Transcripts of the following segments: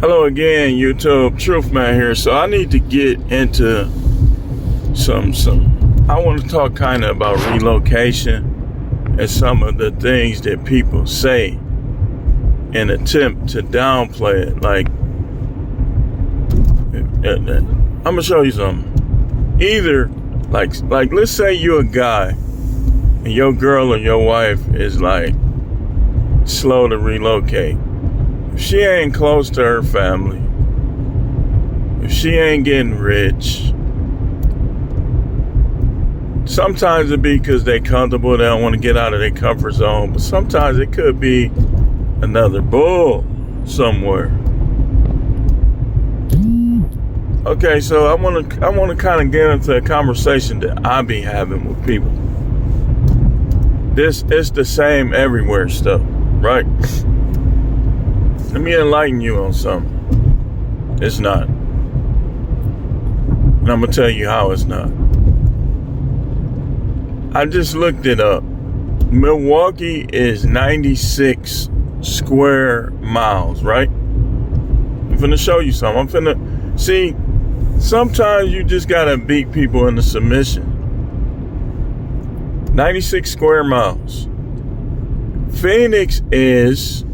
Hello again, YouTube. Truth Man here. So I need to get into I want to talk kind of about relocation and some of the things that people say in attempt to downplay it. Like, I'm gonna show you something. Either like let's say you're a guy and your girl or your wife is like slow to relocate. If she ain't close to her family, if she ain't getting rich, sometimes it be because they comfortable, they don't want to get out of their comfort zone, but sometimes it could be another bull somewhere. Okay, so I want to kind of get into a conversation that I be having with people. It's the same everywhere stuff, right? Let me enlighten you on something. It's not. And I'm going to tell you how it's not. I just looked it up. Milwaukee is 96 square miles, right? I'm finna show you something. See, sometimes you just got to beat people into submission. 96 square miles. Phoenix is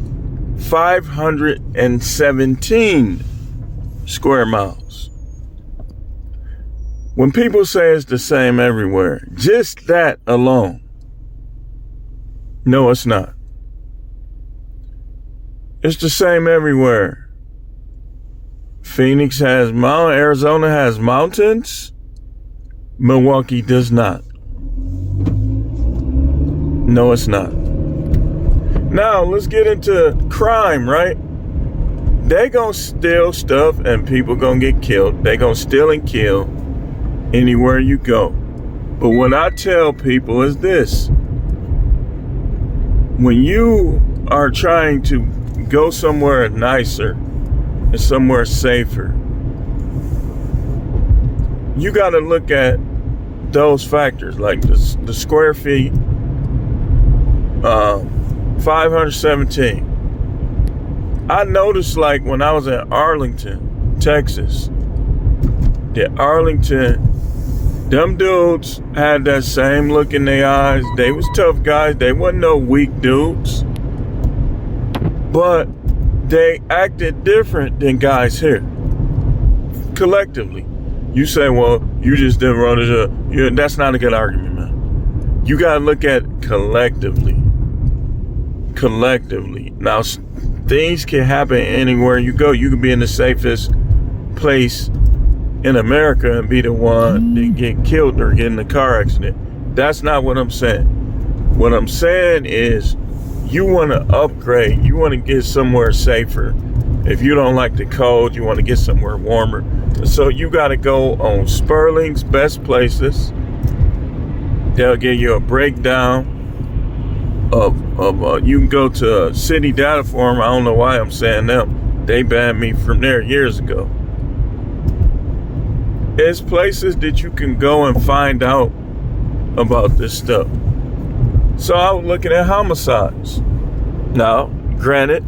517 square miles. When people say it's the same everywhere, just that alone, no, it's not. It's the same everywhere. Phoenix has mountains, Arizona has mountains, Milwaukee does not. No, it's not. Now, let's get into crime, right? They gonna steal stuff and people gonna get killed. They gonna steal and kill anywhere you go. But what I tell people is this. When you are trying to go somewhere nicer and somewhere safer, you gotta look at those factors, like the square feet, 517. I noticed, like, when I was in Arlington, Texas, that Arlington, them dudes had that same look in their eyes. They was tough guys. They wasn't no weak dudes. But they acted different than guys here. Collectively. You say, well, you just didn't run it up. Yeah, that's not a good argument, man. You got to look at it collectively. Now, things can happen anywhere you go. You can be in the safest place in America and be the one that get killed or get in a car accident. That's not what I'm saying. What I'm saying is you want to upgrade. You want to get somewhere safer. If you don't like the cold, you want to get somewhere warmer. So you got to go on Sperling's Best Places. They'll give you a breakdown of you can go to City Data Forum. I don't know why I'm saying them. They banned me from there years ago. It's places that you can go and find out about this stuff. So I was looking at homicides. Now, granted,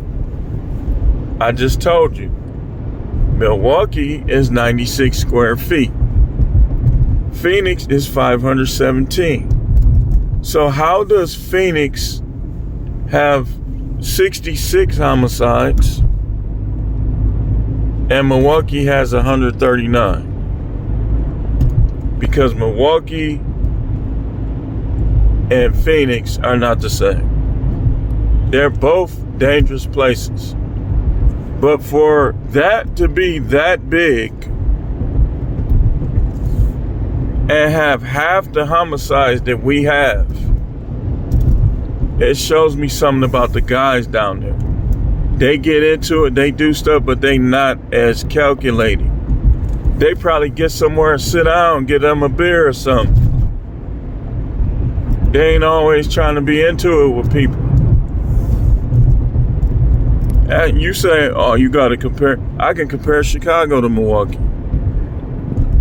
I just told you, Milwaukee is 96 square feet. Phoenix is 517. So how does Phoenix have 66 homicides and Milwaukee has 139? Because Milwaukee and Phoenix are not the same. They're both dangerous places. But for that to be that big and have half the homicides that we have, it shows me something about the guys down there. They get into it, they do stuff, but they not as calculating. They probably get somewhere and sit down, get them a beer or something. They ain't always trying to be into it with people. And you say, oh, you got to compare. I can compare Chicago to Milwaukee.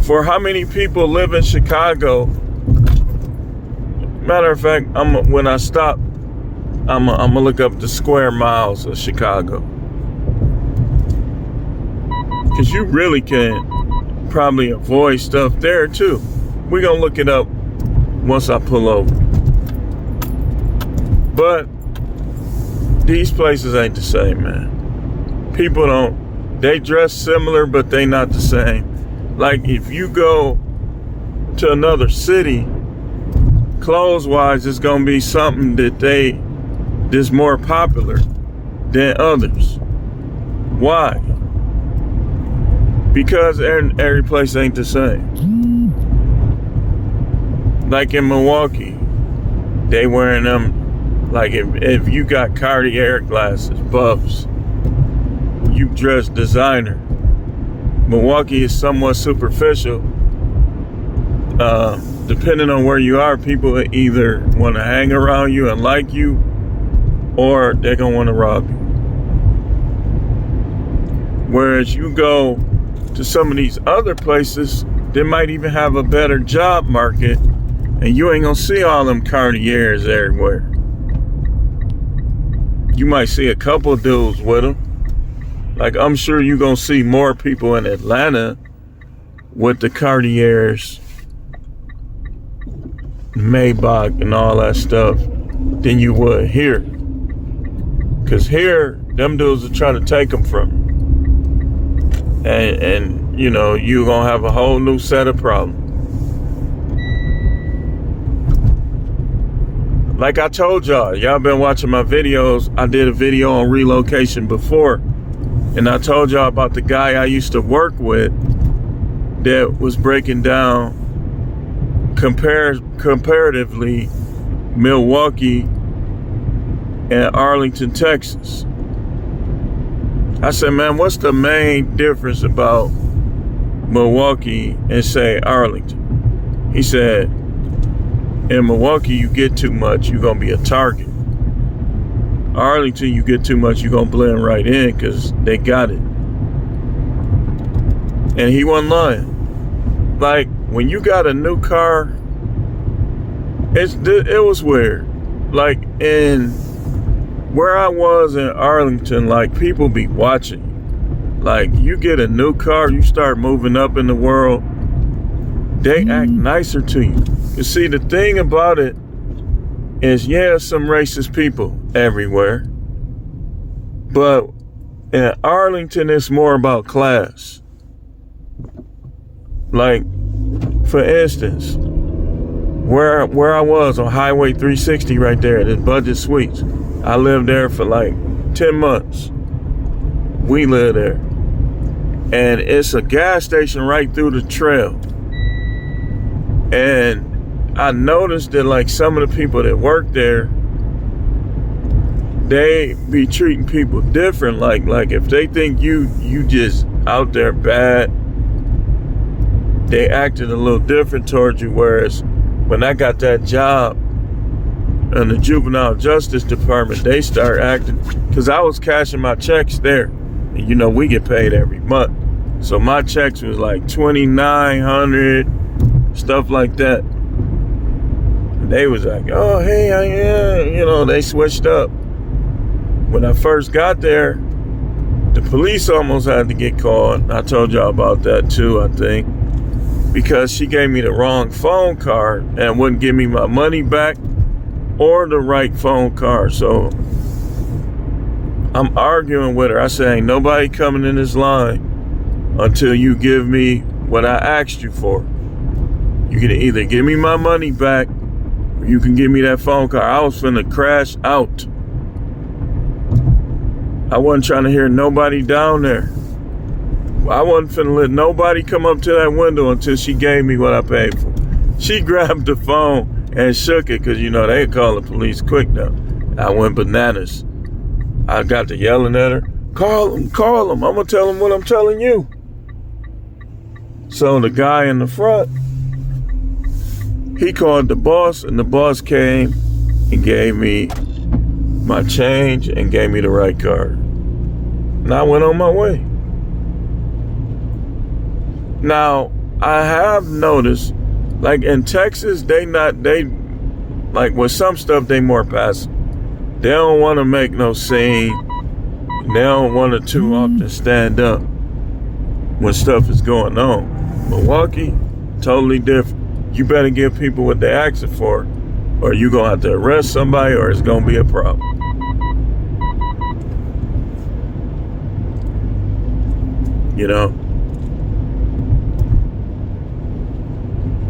For how many people live in Chicago? Matter of fact, when I stop, I'm gonna look up the square miles of Chicago. Because you really can probably avoid stuff there too. We're going to look it up once I pull over. But these places ain't the same, man. People they dress similar, but they not the same. Like if you go to another city, clothes-wise, it's going to be something that's more popular than others. Why? Because every place ain't the same. Like in Milwaukee, they wearing them, like if you got Cartier glasses, buffs, you dress designer. Milwaukee is somewhat superficial. Depending on where you are, people either want to hang around you and like you, or they're going to want to rob you. Whereas you go to some of these other places, they might even have a better job market, and you ain't going to see all them Cartiers everywhere. You might see a couple of dudes with them. Like, I'm sure you're going to see more people in Atlanta with the Cartiers, Maybach and all that stuff than you would here. Because here, them dudes are trying to take them from you. And you know, you're going to have a whole new set of problems. Like I told y'all been watching my videos. I did a video on relocation before. And I told y'all about the guy I used to work with that was breaking down comparatively Milwaukee and Arlington, Texas. I said, man, what's the main difference about Milwaukee and say Arlington? He said, in Milwaukee, you get too much, you're going to be a target. Arlington, you get too much, you're going to blend right in because they got it. And he wasn't lying. Like, when you got a new car, it was weird. Like, in where I was in Arlington, like, people be watching you. Like, you get a new car, you start moving up in the world, they act nicer to you. You see, the thing about it is, yeah, some racist people everywhere, but in Arlington, it's more about class. Like, for instance, where I was on Highway 360 right there, this Budget Suites, I lived there for like 10 months. We live there. And it's a gas station right through the trail. And I noticed that like some of the people that work there, they be treating people different. Like if they think you just out there bad, they acted a little different towards you. Whereas when I got that job in the juvenile justice department, they start acting, because I was cashing my checks there. And you know, we get paid every month. So my checks was like $2,900, stuff like that. And they was like, oh, hey, you know, they switched up. When I first got there, the police almost had to get called. I told y'all about that too, I think. Because she gave me the wrong phone card and wouldn't give me my money back or the right phone card. So I'm arguing with her. I say, ain't nobody coming in this line until you give me what I asked you for. You can either give me my money back or you can give me that phone card. I was finna crash out. I wasn't trying to hear nobody down there. I wasn't finna let nobody come up to that window until she gave me what I paid for. She grabbed the phone and shook it, because, you know, they call the police quick now. I went bananas. I got to yelling at her, call them. I'm going to tell them what I'm telling you. So the guy in the front, he called the boss, and the boss came and gave me my change and gave me the right card. And I went on my way. Now, I have noticed, like in Texas, they like with some stuff, they more passive. They don't want to make no scene. They don't want to too often stand up. when stuff is going on. Milwaukee, totally different. You better give people what they're asking for, or you gonna have to arrest somebody, or it's gonna be a problem. You know?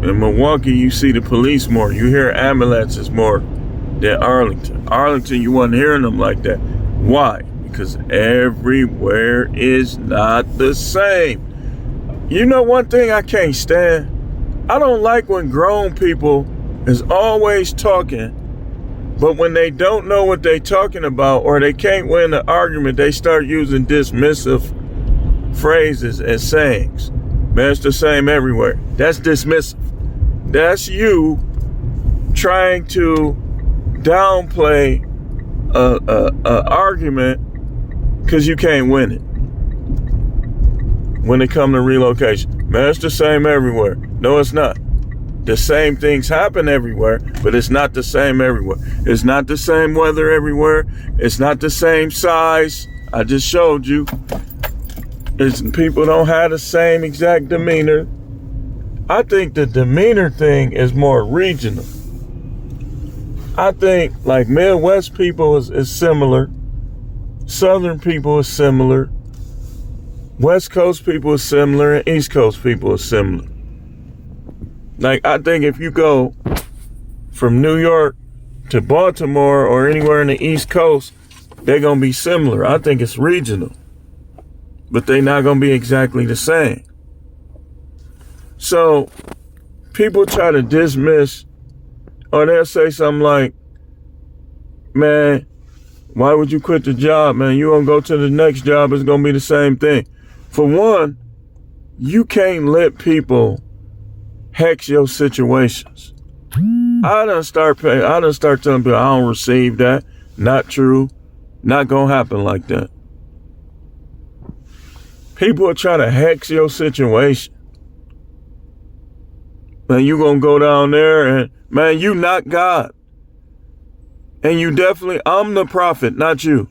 In Milwaukee, you see the police more. You hear ambulances more than Arlington. Arlington, you wasn't hearing them like that. Why? Because everywhere is not the same. You know one thing I can't stand? I don't like when grown people is always talking, but when they don't know what they're talking about or they can't win the argument, they start using dismissive phrases and sayings. Man, it's the same everywhere. That's dismissive. That's you trying to downplay a argument because you can't win it. When it comes to relocation, man, it's the same everywhere. No, it's not. The same things happen everywhere, but it's not the same everywhere. It's not the same weather everywhere. It's not the same size. I just showed you. People don't have the same exact demeanor. I think the demeanor thing is more regional. I think like Midwest people is similar. Southern people is similar. West Coast people is similar, and East Coast people is similar. Like, I think if you go from New York to Baltimore or anywhere in the East Coast, they're going to be similar. I think it's regional, but they're not going to be exactly the same. So people try to dismiss, or they'll say something like, man, why would you quit the job, man? You gonna go to the next job, it's gonna be the same thing. For one, you can't let people hex your situations. I done start telling people, I don't receive that. Not true. Not gonna happen like that. People are trying to hex your situation. Man, you gonna go down there and, man, you not God. And you definitely, I'm the prophet, not you.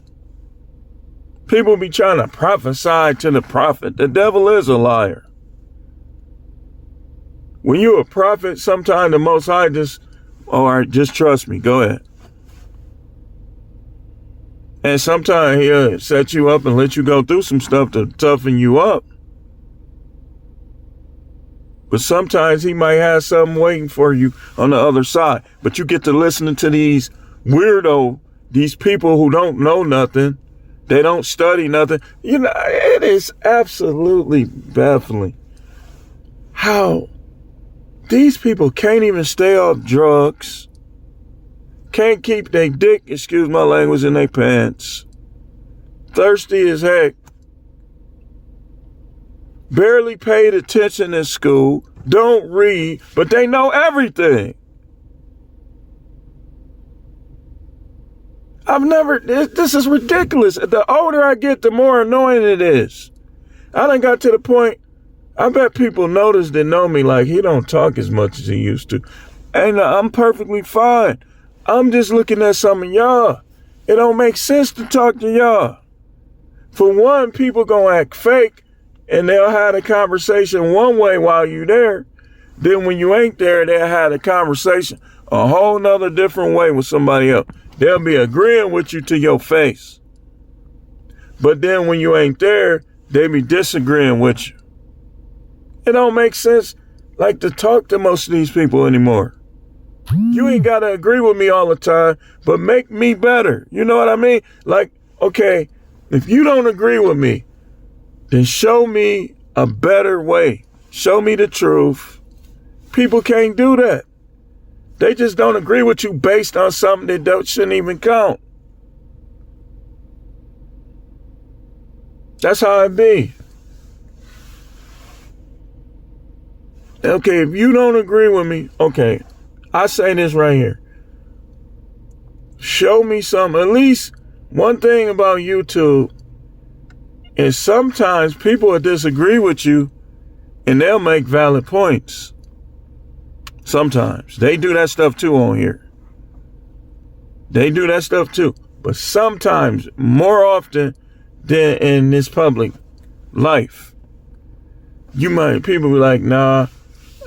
People be trying to prophesy to the prophet. The devil is a liar. When you're a prophet, sometimes the Most High just, all right, just trust me, go ahead. And sometimes he'll set you up and let you go through some stuff to toughen you up. But sometimes he might have something waiting for you on the other side. But you get to listening to these these people who don't know nothing. They don't study nothing. You know, it is absolutely baffling how these people can't even stay off drugs, can't keep their dick, excuse my language, in their pants, thirsty as heck, barely paid attention in school, don't read, but they know everything. This is ridiculous. The older I get, the more annoying it is. I done got to the point, I bet people notice that know me, like, he don't talk as much as he used to. And I'm perfectly fine. I'm just looking at some of y'all. It don't make sense to talk to y'all. For one, people gonna act fake, and they'll have a conversation one way while you there. Then when you ain't there, they'll have a conversation a whole nother different way with somebody else. They'll be agreeing with you to your face. But then when you ain't there, they be disagreeing with you. It don't make sense like to talk to most of these people anymore. You ain't got to agree with me all the time, but make me better. You know what I mean? Like, okay, if you don't agree with me, then show me a better way. Show me the truth. People can't do that. They just don't agree with you based on something that shouldn't even count. That's how it be. Okay, if you don't agree with me, okay, I say this right here. Show me something. At least one thing about YouTube is sometimes people will disagree with you and they'll make valid points. Sometimes. They do that stuff too on here. They do that stuff too. But sometimes, more often than in this public life, people be like, nah,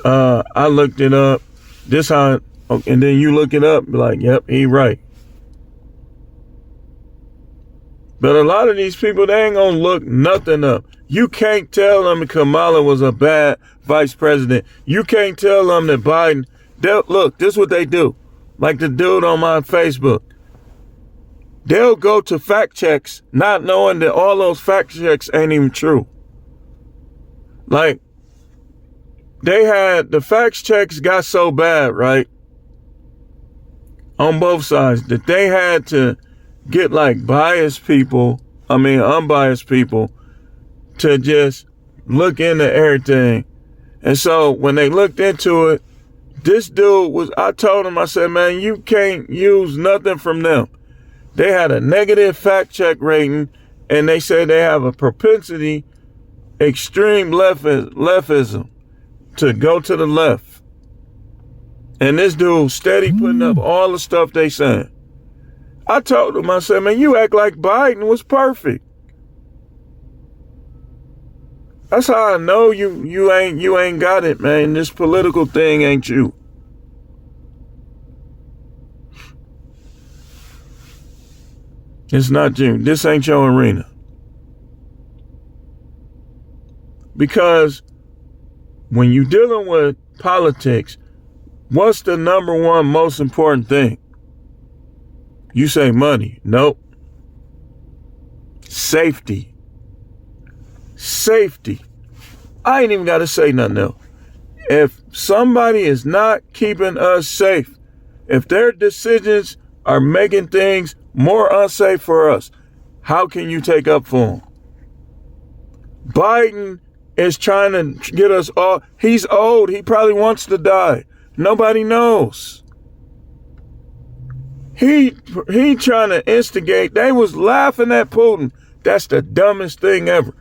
I looked it up. This how, and then you look it up, be like, yep, he right. But a lot of these people, they ain't gonna look nothing up. You can't tell them Kamala was a bad vice president. You can't tell them that Biden, look, this is what they do. Like the dude on my Facebook. They'll go to fact checks not knowing that all those fact checks ain't even true. Like, the fact checks got so bad, right? On both sides, that they had to get like unbiased people to just look into everything. And so when they looked into it, this dude I told him, I said, man, you can't use nothing from them. They had a negative fact check rating, and they said they have a propensity, extreme leftism, to go to the left. And this dude steady putting up all the stuff they saying. I told him, I said, man, you act like Biden was perfect. That's how I know you ain't got it, man. This political thing ain't you. It's not you. This ain't your arena. Because when you're dealing with politics, what's the number one most important thing? You say money. Nope. Safety. Safety. I ain't even got to say nothing else. If somebody is not keeping us safe, if their decisions are making things more unsafe for us, how can you take up for them? Biden is trying to get us all. He's old. He probably wants to die. Nobody knows. He trying to instigate. They was laughing at Putin. That's the dumbest thing ever.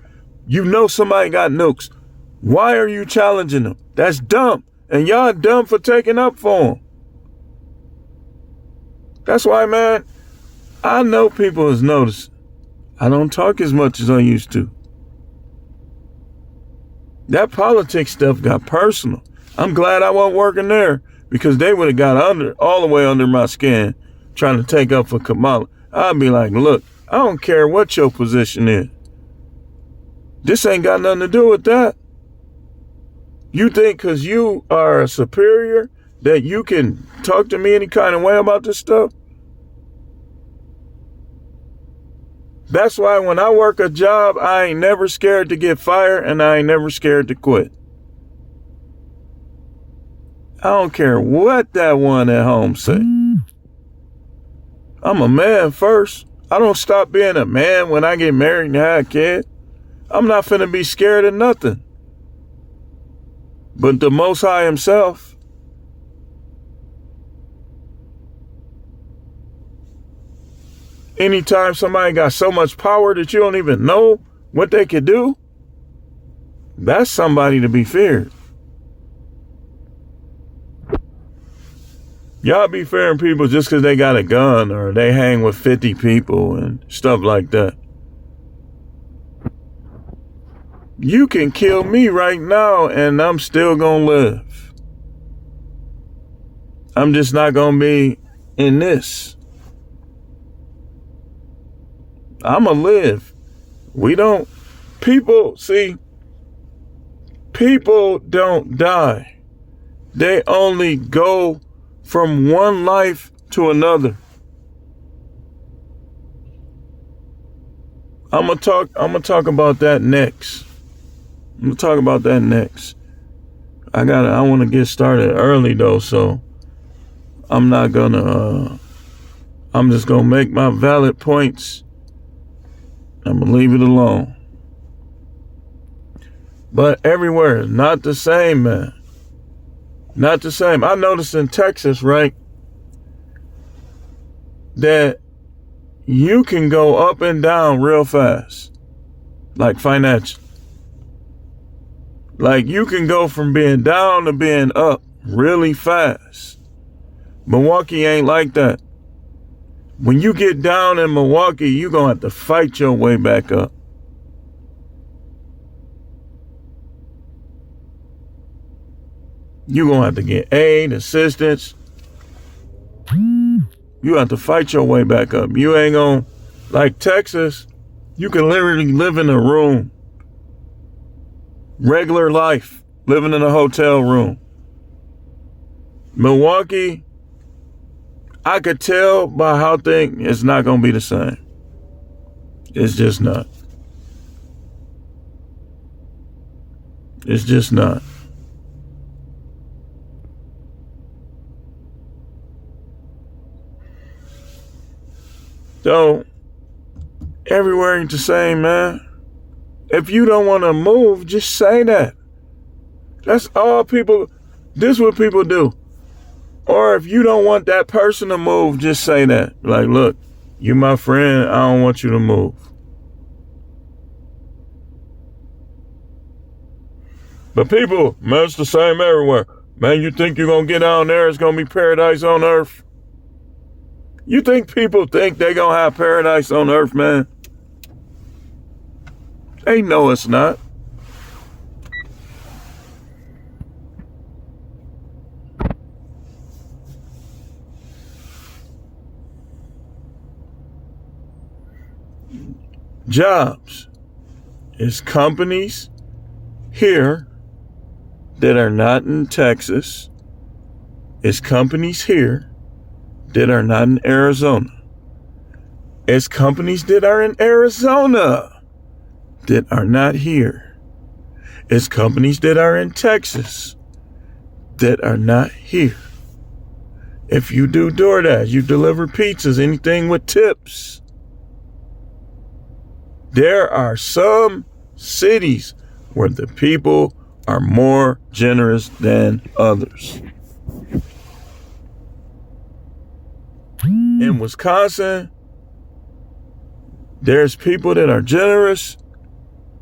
You know somebody got nukes. Why are you challenging them? That's dumb. And y'all dumb for taking up for him. That's why, man, I know people is noticing. I don't talk as much as I used to. That politics stuff got personal. I'm glad I wasn't working there, because they would have got all the way under my skin trying to take up for Kamala. I'd be like, look, I don't care what your position is. This ain't got nothing to do with that. You think because you are a superior that you can talk to me any kind of way about this stuff? That's why when I work a job, I ain't never scared to get fired, and I ain't never scared to quit. I don't care what that one at home say. I'm a man first. I don't stop being a man when I get married and have a kid. I'm not finna be scared of nothing. But the Most High himself. Anytime somebody got so much power that you don't even know what they could do, that's somebody to be feared. Y'all be fearing people just because they got a gun or they hang with 50 people and stuff like that. You can kill me right now and I'm still gonna live. I'm just not gonna be in this. I'ma live. People don't die. They only go from one life to another. I'm gonna talk about that next. I want to get started early though, so I'm not gonna I'm just gonna make my valid points. I'm gonna leave it alone. But everywhere is not the same, man. Not the same. I noticed in Texas, right, that you can go up and down real fast, like financially. Like you can go from being down to being up really fast. Milwaukee ain't like that. When you get down in Milwaukee, you're going to have to fight your way back up. You're going to have to get aid, assistance. You have to fight your way back up. You ain't going to, like Texas, you can literally live in a room. Regular life, living in a hotel room. Milwaukee, I could tell by how things, it's not going to be the same. It's just not. It's just not. So, everywhere ain't the same, man. If you don't want to move, just say that. That's all people, this is what people do. Or if you don't want that person to move, just say that. Like, look, you my friend, I don't want you to move. But people, man, it's the same everywhere. Man, you think you're going to get down there, it's going to be paradise on earth? You think people think they're going to have paradise on earth, man? They know it's not. Jobs is companies here that are not in Texas. It's companies here that are not in Arizona. It's companies that are in Arizona that are not here. It's companies that are in Texas that are not here. If you do DoorDash, you deliver pizzas, anything with tips. There are some cities where the people are more generous than others. In Wisconsin, there's people that are generous,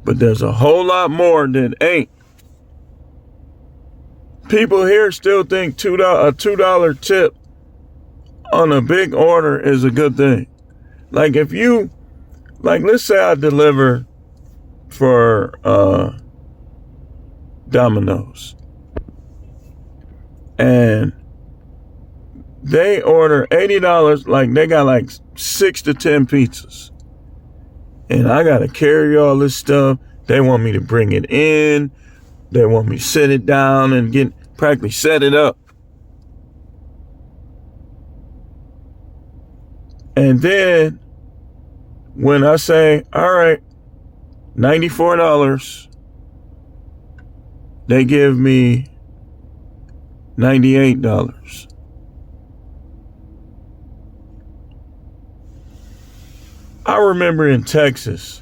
but there's a whole lot more that ain't. People here still think a $2 tip on a big order is a good thing. Like if you, like let's say I deliver for Domino's and they order $80, like they got like 6 to 10 pizzas. And I got to carry all this stuff. They want me to bring it in. They want me to sit it down and practically set it up. And then when I say, all right, $94, they give me $98. I remember in Texas.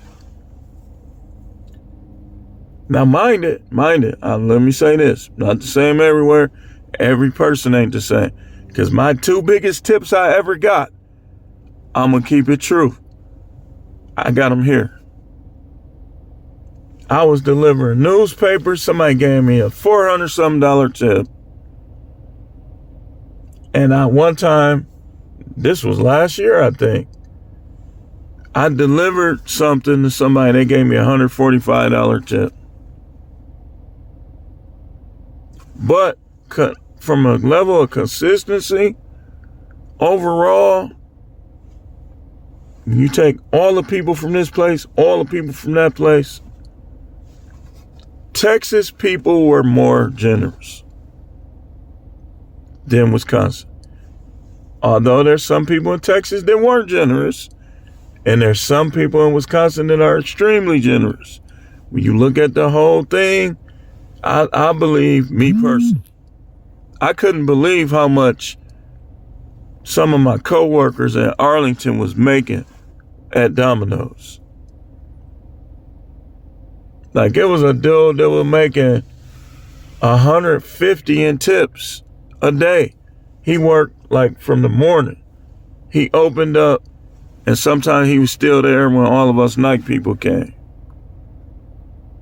Now, mind it. Let me say this. Not the same everywhere. Every person ain't the same. Because my 2 biggest tips I ever got, I'm going to keep it true. I got them here. I was delivering newspapers. Somebody gave me a $400-something tip. And one time, this was last year, I think, I delivered something to somebody. They gave me a $145 tip. But from a level of consistency, overall, you take all the people from this place, all the people from that place, Texas people were more generous than Wisconsin. Although there's some people in Texas that weren't generous, and there's some people in Wisconsin that are extremely generous. When you look at the whole thing, I believe, me personally, I couldn't believe how much some of my coworkers at Arlington was making at Domino's. Like it was a dude that was making $150 in tips a day. He worked like from the morning. He opened up, and sometimes he was still there when all of us night people came.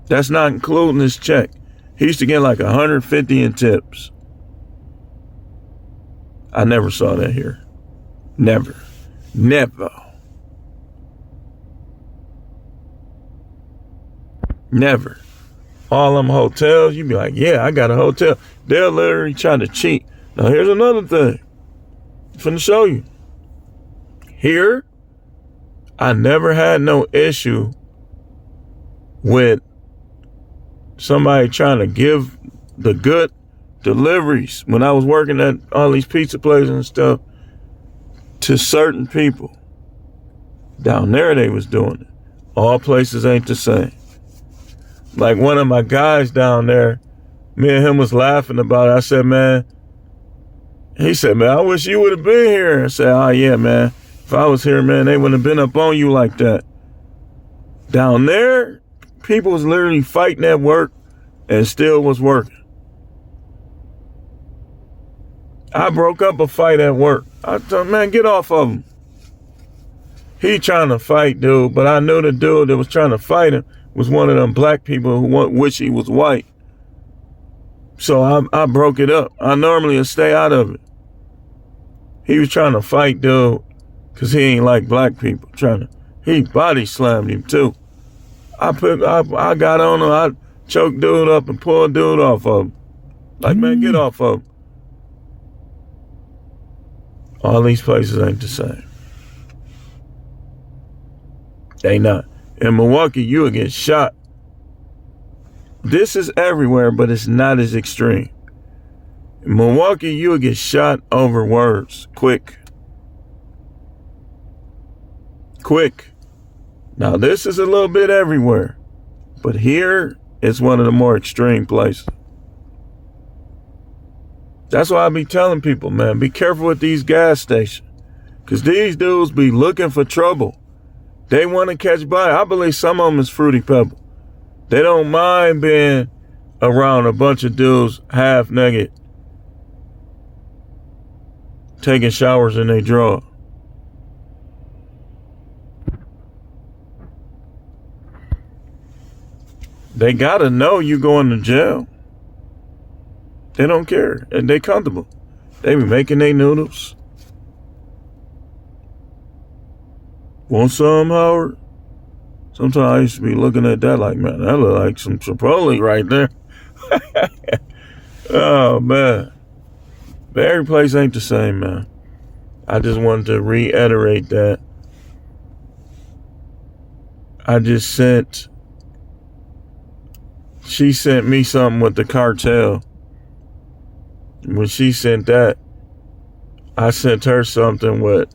That's not including his check. He used to get like $150 in tips. I never saw that here. Never. Never. all them hotels, you be like, yeah, I got a hotel. They're literally trying to cheat. Now, here's another thing. I'm finna show you. Here, I never had no issue with somebody trying to give the good deliveries when I was working at all these pizza places and stuff to certain people. Down there, they was doing it. All places ain't the same. Like one of my guys down there, me and him was laughing about it. I said, man, he said, man, I wish you would have been here. I said, oh yeah, man. If I was here, man, they wouldn't have been up on you like that. Down there, people was literally fighting at work and still was working. I broke up a fight at work. I told, man, get off of him. He trying to fight, dude, but I knew the dude that was trying to fight him was one of them black people who wish he was white. So I broke it up. I normally would stay out of it. He was trying to fight dude because he ain't like black people. He body slammed him too. I got on him. I choked dude up and pulled dude off of him. Like, man, get off of him. All these places ain't the same. They not. In Milwaukee, you will get shot. This is everywhere, but it's not as extreme. In Milwaukee, you will get shot over words. Quick. Now, this is a little bit everywhere, but here is one of the more extreme places. That's why I be telling people, man, be careful with these gas stations, because these dudes be looking for trouble. They want to catch body. I believe some of them is Fruity Pebble. They don't mind being around a bunch of dudes half naked, taking showers in their drawer. They gotta know you going to jail. They don't care. And they comfortable. They be making their noodles. Want some, Howard? Sometimes I used to be looking at that like, man, that look like some Chipotle right there. Oh, man. But every place ain't the same, man. I just wanted to reiterate that. She sent me something with the cartel. When she sent that, I sent her something with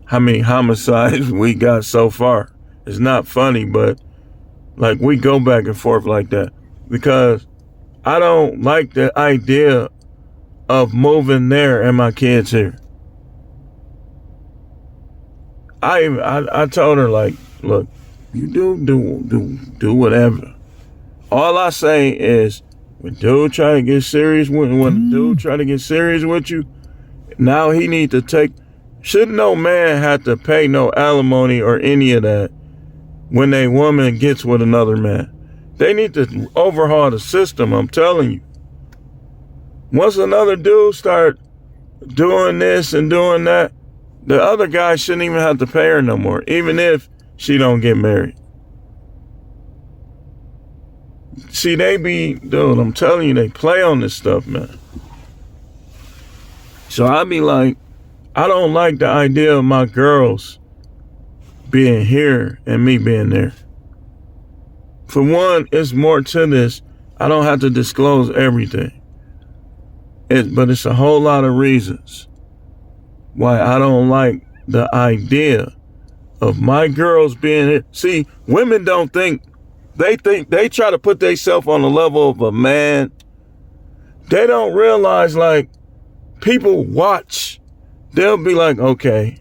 how many homicides we got so far. It's not funny, but like we go back and forth like that because I don't like the idea of moving there and my kids here. I told her, like, look, you do whatever. All I say is when dude try to get serious when dude try to get serious with you, now he need to shouldn't no man have to pay no alimony or any of that when a woman gets with another man. They need to overhaul the system, I'm telling you. Once another dude start doing this and doing that, the other guy shouldn't even have to pay her no more, even if she don't get married. See, dude, I'm telling you, they play on this stuff, man. So I be like, I don't like the idea of my girls being here and me being there. For one, it's more to this. I don't have to disclose everything. But it's a whole lot of reasons why I don't like the idea of my girls being here. See, women don't think, they try to put themselves on the level of a man. They don't realize, like, people watch. They'll be like, okay,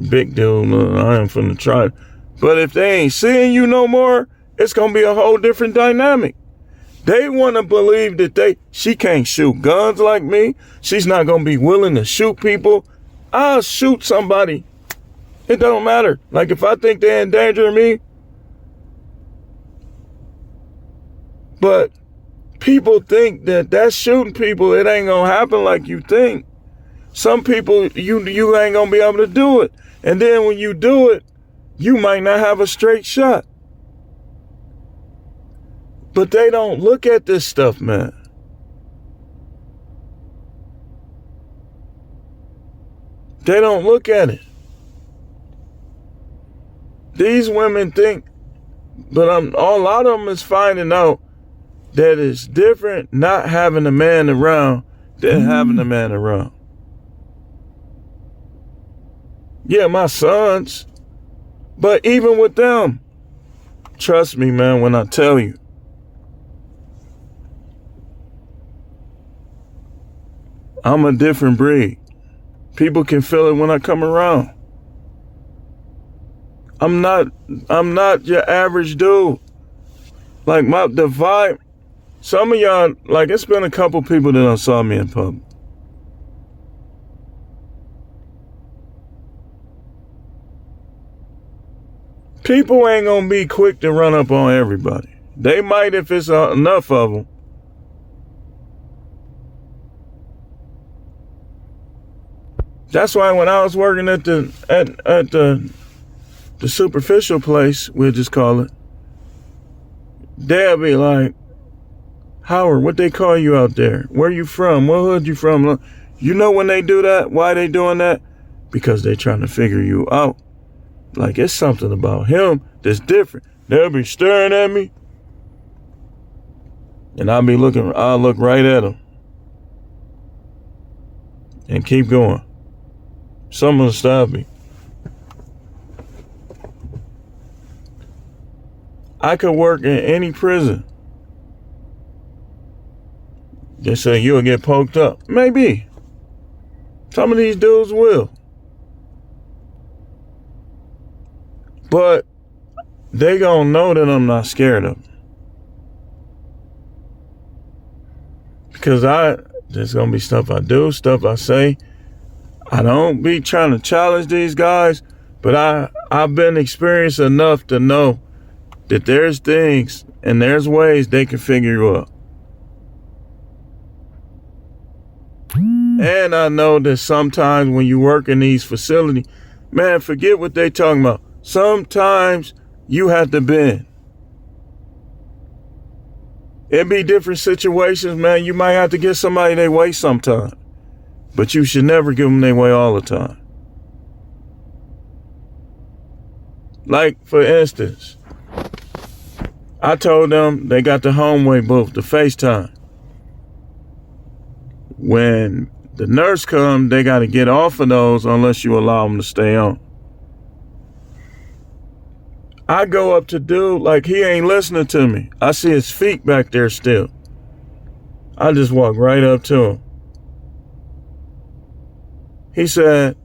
big dude, I am finna try it. But if they ain't seeing you no more, it's gonna be a whole different dynamic. They want to believe that she can't shoot guns like me. She's not gonna be willing to shoot people. I'll shoot somebody. It don't matter. Like, if I think they're in danger of me. But people think that shooting people, it ain't gonna happen like you think. Some people, you ain't gonna be able to do it. And then when you do it, you might not have a straight shot. But they don't look at this stuff, man. They don't look at it. These women think, but a lot of them is finding out that it's different not having a man around than having a man around. Yeah, my sons, but even with them, trust me, man, when I tell you, I'm a different breed. People can feel it when I come around. I'm not your average dude. Like the vibe, some of y'all, like it's been a couple people that done saw me in public. People ain't gonna be quick to run up on everybody. They might if it's enough of them. That's why when I was working at the superficial place, we'll just call it, they'll be like, Howard, what they call you out there? Where you from? What hood you from? You know when they do that, why they doing that? Because they trying to figure you out. Like it's something about him that's different. They'll be staring at me. And I'll look right at them. And keep going. Someone will stop me. I could work in any prison. They say you'll get poked up. Maybe. Some of these dudes will. But they gonna know that I'm not scared of them. Because there's gonna be stuff I do, stuff I say. I don't be trying to challenge these guys, but I've been experienced enough to know that there's things and there's ways they can figure you out. And I know that sometimes when you work in these facilities, man, forget what they talking about. Sometimes you have to bend. It be different situations, man. You might have to get somebody their way sometime. But you should never give them their way all the time. Like, for instance, I told them they got the homeway booth, the FaceTime. When the nurse comes, they got to get off of those unless you allow them to stay on. I go up to dude like he ain't listening to me. I see his feet back there still. I just walk right up to him. He said,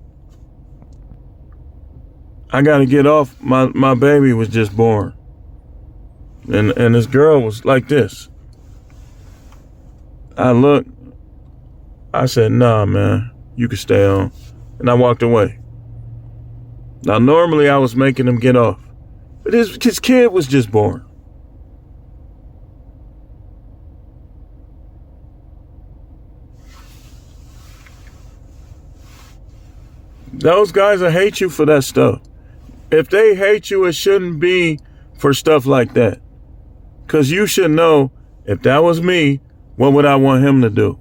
I got to get off. My baby was just born. And this girl was like this. I looked. I said, nah, man, you can stay on. And I walked away. Now, normally I was making him get off. But his kid was just born. Those guys will hate you for that stuff. If they hate you, it shouldn't be for stuff like that. Because you should know, if that was me, what would I want him to do?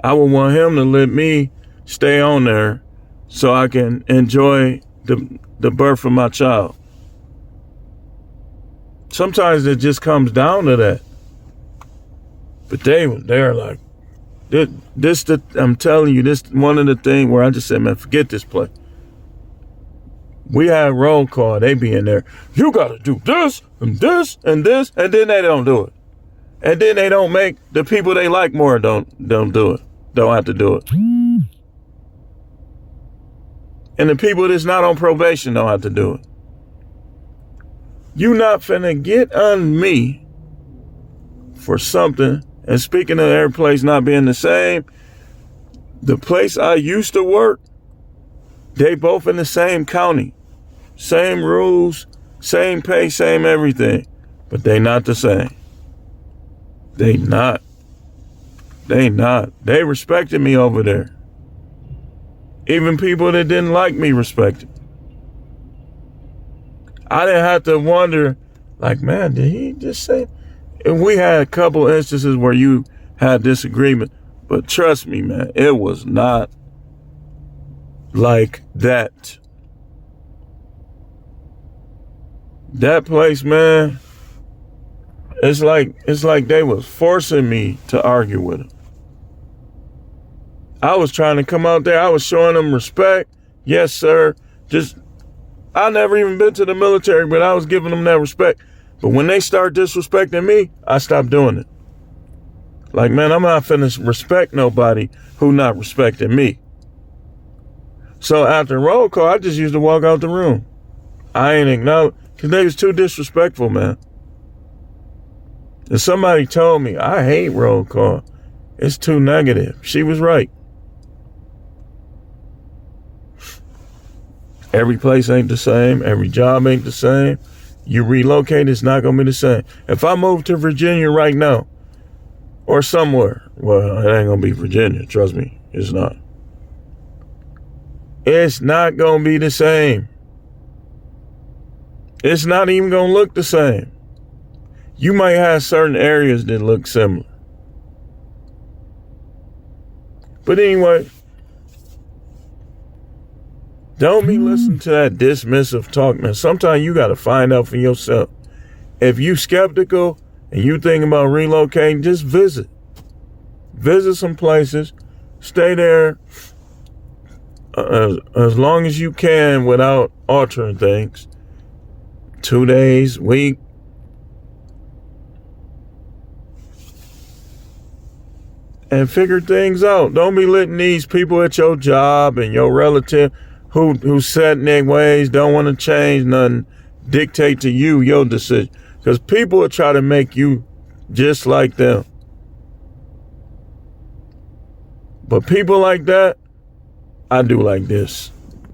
I would want him to let me stay on there so I can enjoy the birth of my child. Sometimes it just comes down to that. But they're like, I'm telling you, this one of the things where I just said, man, forget this play. We have roll call. They be in there. You got to do this and this and this. And then they don't do it. And then they don't make the people they like more don't do it. Don't have to do it. And the people that's not on probation don't have to do it. You not finna get on me for something. And speaking of every place not being the same, the place I used to work, they both in the same county. Same rules, same pay, same everything. But they not the same. They not. They respected me over there. Even people that didn't like me respected. I didn't have to wonder, like, man, did he just say? And we had a couple instances where you had disagreement, but trust me, man, it was not like that. That place, man, it's like they was forcing me to argue with them. I was trying to come out there. I was showing them respect. Yes, sir. I never even been to the military, but I was giving them that respect. But when they start disrespecting me, I stopped doing it. Like, man, I'm not finna respect nobody who not respecting me. So after roll call, I just used to walk out the room. I ain't acknowledge, because they was too disrespectful, man. And somebody told me, I hate roll call. It's too negative. She was right. Every place ain't the same. Every job ain't the same. You relocate, it's not going to be the same. If I move to Virginia right now, or somewhere, well, it ain't going to be Virginia. Trust me, it's not. It's not going to be the same. It's not even going to look the same. You might have certain areas that look similar. But anyway, don't be listening to that dismissive talk, man. Sometimes you got to find out for yourself. If you skeptical and you thinking about relocating, just visit. Visit some places. Stay there as long as you can without altering things. 2 days, week. And figure things out. Don't be letting these people at your job and your relative who set in their ways, don't want to change nothing, dictate to you your decision. Because people will try to make you just like them. But people like that, I do like this.